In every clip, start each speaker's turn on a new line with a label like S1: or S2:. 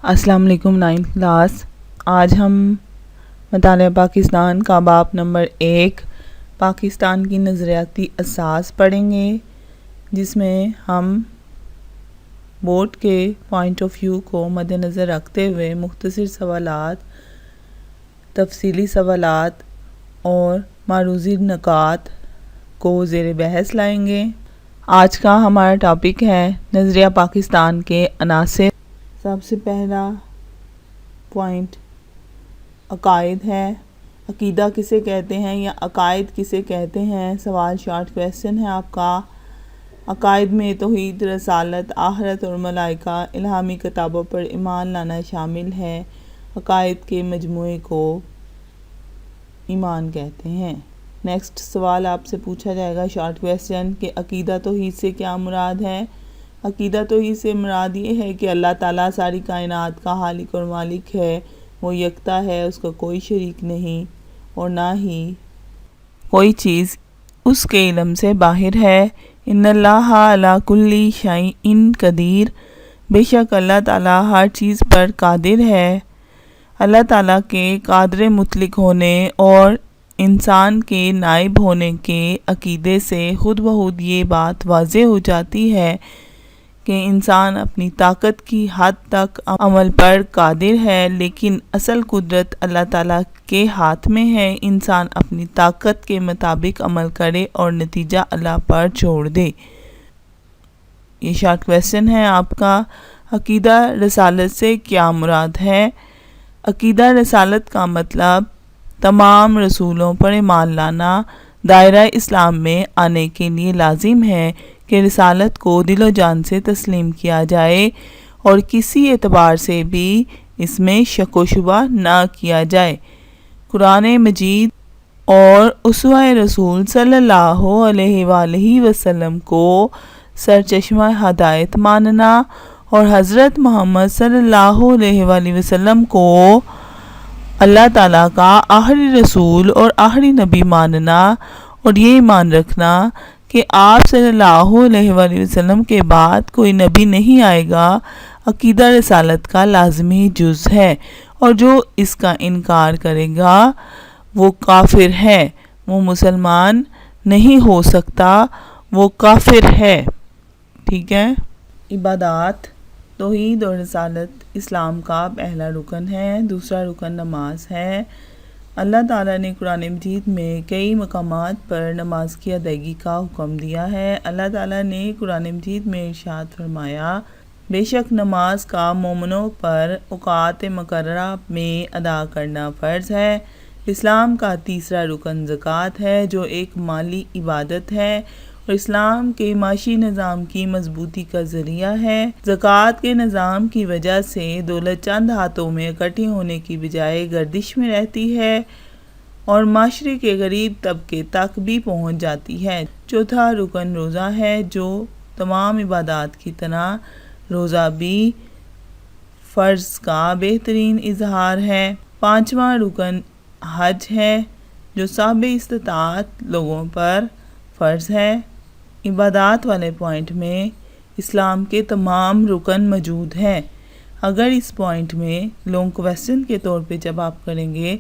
S1: السلام علیکم 9th class. آج ہم مطالعہ پاکستان کا باب نمبر 1 پاکستان کی نظریاتی اساس پڑھیں گے، جس میں ہم بورڈ کے پوائنٹ آف ویو کو مد نظر رکھتے ہوئے مختصر سوالات، تفصیلی سوالات اور معروضی نکات کو زیر بحث لائیں گے۔ آج کا ہمارا ٹاپک ہے نظریہ پاکستان کے عناصر۔ سب سے پہلا پوائنٹ عقائد ہے۔ عقیدہ کسے کہتے ہیں یا عقائد کسے کہتے ہیں؟ سوال شارٹ کویسچن ہے آپ کا۔ عقائد میں توحید، رسالت، آخرت اور ملائکہ، الہامی کتابوں پر ایمان لانا شامل ہے۔ عقائد کے مجموعے کو ایمان کہتے ہیں۔ نیکسٹ سوال آپ سے پوچھا جائے گا شارٹ کویسچن کہ عقیدہ توحید سے کیا مراد ہے؟ عقیدہ توحید سے مراد یہ ہے کہ اللہ تعالیٰ ساری کائنات کا خالق اور مالک ہے، وہ یکتا ہے، اس کا کوئی شریک نہیں اور نہ ہی کوئی چیز اس کے علم سے باہر ہے۔ ان اللہ علی کل شیء قدیر، بے شک اللہ تعالیٰ ہر چیز پر قادر ہے۔ اللہ تعالیٰ کے قادر مطلق ہونے اور انسان کے نائب ہونے کے عقیدے سے خود بخود یہ بات واضح ہو جاتی ہے کہ انسان اپنی طاقت کی حد تک عمل پر قادر ہے، لیکن اصل قدرت اللہ تعالیٰ کے ہاتھ میں ہے۔ انسان اپنی طاقت کے مطابق عمل کرے اور نتیجہ اللہ پر چھوڑ دے۔ یہ شارٹ کویسچن ہے آپ کا۔ عقیدہ رسالت سے کیا مراد ہے؟ عقیدہ رسالت کا مطلب تمام رسولوں پر ایمان لانا۔ دائرہ اسلام میں آنے کے لیے لازم ہے کہ رسالت کو دل و جان سے تسلیم کیا جائے اور کسی اعتبار سے بھی اس میں شک و شبہ نہ کیا جائے۔ قرآن مجید اور اسوہ رسول صلی اللہ علیہ وآلہ وسلم کو سرچشمہ ہدایت ماننا اور حضرت محمد صلی اللہ علیہ وآلہ وسلم کو اللہ تعالیٰ کا آخری رسول اور آخری نبی ماننا اور یہ ایمان رکھنا کہ آپ صلی اللہ علیہ وآلہ وسلم کے بعد کوئی نبی نہیں آئے گا، عقیدہ رسالت کا لازمی جز ہے، اور جو اس کا انکار کرے گا وہ کافر ہے، وہ مسلمان نہیں ہو سکتا، وہ کافر ہے۔ ٹھیک ہے۔ عبادات، توحید اور رسالت اسلام کا پہلا رکن ہے۔ دوسرا رکن نماز ہے۔ اللہ تعالیٰ نے قرآن مجید میں کئی مقامات پر نماز کی ادائیگی کا حکم دیا ہے۔ اللہ تعالیٰ نے قرآن مجید میں ارشاد فرمایا، بے شک نماز کا مومنوں پر اوقات مقررہ میں ادا کرنا فرض ہے۔ اسلام کا تیسرا رکن زکوٰۃ ہے، جو ایک مالی عبادت ہے اور اسلام کے معاشی نظام کی مضبوطی کا ذریعہ ہے۔ زکوٰۃ کے نظام کی وجہ سے دولت چند ہاتھوں میں اکٹھی ہونے کی بجائے گردش میں رہتی ہے اور معاشرے کے غریب طبقے تک بھی پہنچ جاتی ہے۔ چوتھا رکن روزہ ہے، جو تمام عبادات کی طرح روزہ بھی فرض کا بہترین اظہار ہے۔ پانچواں رکن حج ہے، جو صاحب استطاعت لوگوں پر فرض ہے۔ عبادات والے پوائنٹ میں اسلام کے تمام رکن موجود ہیں۔ اگر اس پوائنٹ میں لانگ کویسچن کے طور پہ جب آپ کریں گے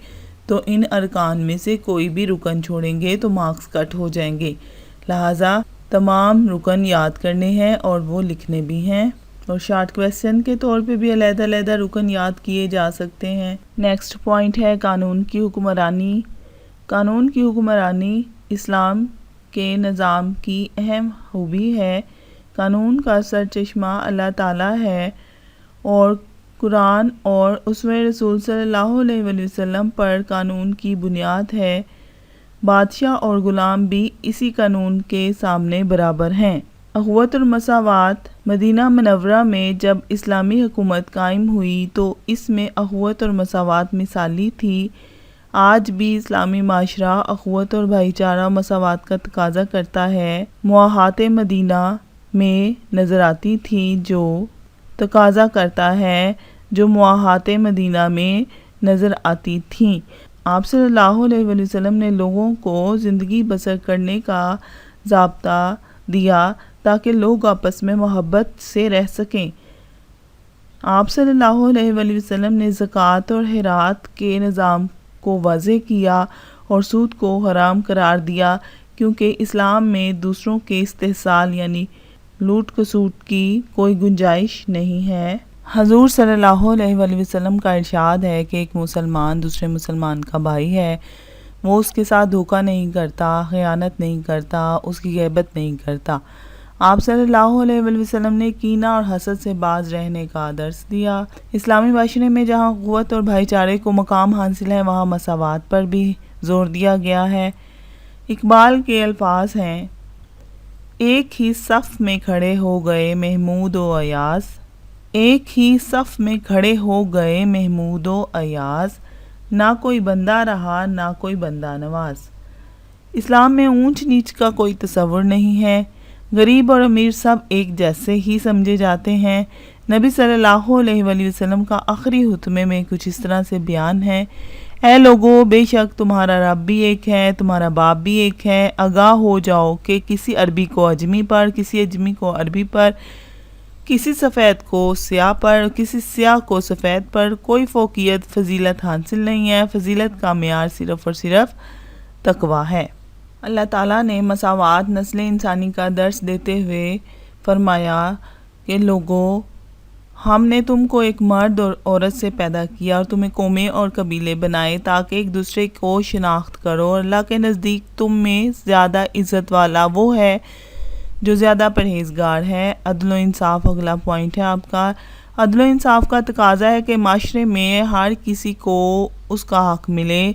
S1: تو ان ارکان میں سے کوئی بھی رکن چھوڑیں گے تو مارکس کٹ ہو جائیں گے، لہٰذا تمام رکن یاد کرنے ہیں اور وہ لکھنے بھی ہیں، اور شارٹ کویسچن کے طور پہ بھی علیحدہ علیحدہ رکن یاد کیے جا سکتے ہیں۔ نیکسٹ پوائنٹ ہے قانون کی حکمرانی۔ قانون کی حکمرانی اسلام کے نظام کی اہم خوبی ہے۔ قانون کا سرچشمہ اللہ تعالیٰ ہے اور قرآن اور اسوہ رسول صلی اللہ علیہ وآلہ وسلم پر قانون کی بنیاد ہے۔ بادشاہ اور غلام بھی اسی قانون کے سامنے برابر ہیں۔ اخوت اور مساوات، مدینہ منورہ میں جب اسلامی حکومت قائم ہوئی تو اس میں اخوت اور مساوات مثالی تھی۔ آج بھی اسلامی معاشرہ اخوت اور بھائی چارہ مساوات کا تقاضا کرتا ہے۔ مواخات مدینہ میں نظراتی تھی جو تقاضا کرتا ہے جو مواخات مدینہ میں نظر آتی تھیں۔ آپ صلی اللہ علیہ وآلہ وسلم نے لوگوں کو زندگی بسر کرنے کا ضابطہ دیا تاکہ لوگ آپس میں محبت سے رہ سکیں۔ آپ صلی اللہ علیہ وآلہ وسلم نے زکوٰۃ اور خیرات کے نظام کو واضح کیا اور سود کو حرام قرار دیا، کیونکہ اسلام میں دوسروں کے استحصال یعنی لوٹ کسوٹ کی کوئی گنجائش نہیں ہے۔ حضور صلی اللہ علیہ وآلہ وسلم کا ارشاد ہے کہ ایک مسلمان دوسرے مسلمان کا بھائی ہے، وہ اس کے ساتھ دھوکہ نہیں کرتا، خیانت نہیں کرتا، اس کی غیبت نہیں کرتا۔ آپ صلی اللہ علیہ وآلہ وسلم نے کینہ اور حسد سے باز رہنے کا درس دیا۔ اسلامی معاشرے میں جہاں قوت اور بھائی چارے کو مقام حاصل ہے، وہاں مساوات پر بھی زور دیا گیا ہے۔ اقبال کے الفاظ ہیں: ایک ہی صف میں کھڑے ہو گئے محمود و ایاز، ایک ہی صف میں کھڑے ہو گئے محمود و ایاز، نہ کوئی بندہ رہا نہ کوئی بندہ نواز۔ اسلام میں اونچ نیچ کا کوئی تصور نہیں ہے، غریب اور امیر سب ایک جیسے ہی سمجھے جاتے ہیں۔ نبی صلی اللہ علیہ وآلہ وسلم کا آخری خطبے میں کچھ اس طرح سے بیان ہے: اے لوگو، بے شک تمہارا رب بھی ایک ہے، تمہارا باپ بھی ایک ہے۔ آگاہ ہو جاؤ کہ کسی عربی کو اجمی پر، کسی اجمی کو عربی پر، کسی سفید کو سیاہ پر، کسی سیاہ کو سفید پر کوئی فوقیت فضیلت حاصل نہیں ہے۔ فضیلت کا معیار صرف اور صرف تقویٰ ہے۔ اللہ تعالیٰ نے مساوات نسل انسانی کا درس دیتے ہوئے فرمایا کہ لوگو، ہم نے تم کو ایک مرد اور عورت سے پیدا کیا اور تمہیں قومیں اور قبیلے بنائے تاکہ ایک دوسرے کو شناخت کرو۔ اللہ کے نزدیک تم میں زیادہ عزت والا وہ ہے جو زیادہ پرہیزگار ہے۔ عدل و انصاف اگلا پوائنٹ ہے آپ کا۔ عدل و انصاف کا تقاضا ہے کہ معاشرے میں ہر کسی کو اس کا حق ملے۔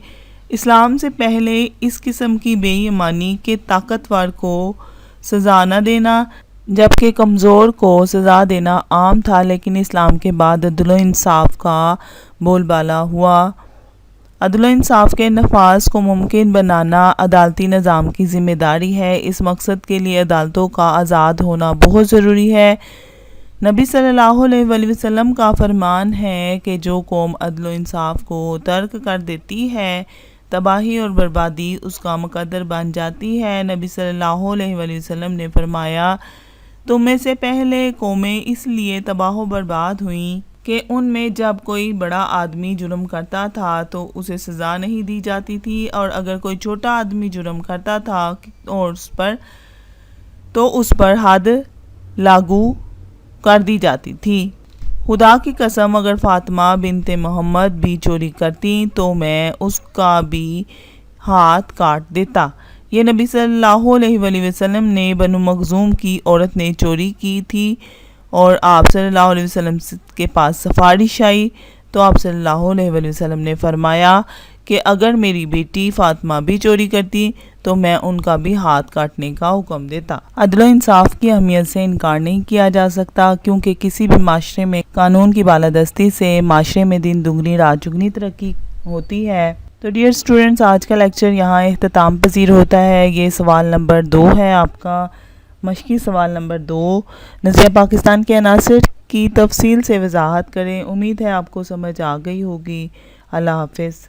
S1: اسلام سے پہلے اس قسم کی بے ایمانی کے طاقتور کو سزا نہ دینا جبکہ کمزور کو سزا دینا عام تھا، لیکن اسلام کے بعد عدل و انصاف کا بول بالا ہوا۔ عدل و انصاف کے نفاذ کو ممکن بنانا عدالتی نظام کی ذمہ داری ہے۔ اس مقصد کے لیے عدالتوں کا آزاد ہونا بہت ضروری ہے۔ نبی صلی اللہ علیہ وآلہ وسلم کا فرمان ہے کہ جو قوم عدل و انصاف کو ترک کر دیتی ہے، تباہی اور بربادی اس کا مقدر بن جاتی ہے۔ نبی صلی اللہ علیہ وآلہ وسلم نے فرمایا: تم میں سے پہلے قومیں اس لیے تباہ و برباد ہوئیں کہ ان میں جب کوئی بڑا آدمی جرم کرتا تھا تو اسے سزا نہیں دی جاتی تھی، اور اگر کوئی چھوٹا آدمی جرم کرتا تھا اور اس پر حد لاگو کر دی جاتی تھی۔ خدا کی قسم، اگر فاطمہ بنت محمد بھی چوری کرتی تو میں اس کا بھی ہاتھ کاٹ دیتا۔ یہ نبی صلی اللہ علیہ وآلہ وسلم نے بنو مخزوم کی عورت نے چوری کی تھی اور آپ صلی اللہ علیہ وسلم کے پاس سفارش آئی تو آپ صلی اللہ علیہ وآلہ وسلم نے فرمایا کہ اگر میری بیٹی فاطمہ بھی چوری کرتی تو میں ان کا بھی ہاتھ کاٹنے کا حکم دیتا۔ عدل و انصاف کی اہمیت سے انکار نہیں کیا جا سکتا، کیونکہ کسی بھی معاشرے میں قانون کی بالادستی سے معاشرے میں دن دگنی رات چگنی ترقی ہوتی ہے۔ تو ڈیئر اسٹوڈنٹس، آج کا لیکچر یہاں اختتام پذیر ہوتا ہے۔ یہ سوال نمبر 2 ہے آپ کا، مشقی سوال نمبر 2۔ نظریہ پاکستان کے عناصر کی تفصیل سے وضاحت کریں۔ امید ہے آپ کو سمجھ آ گئی ہوگی۔ اللہ حافظ۔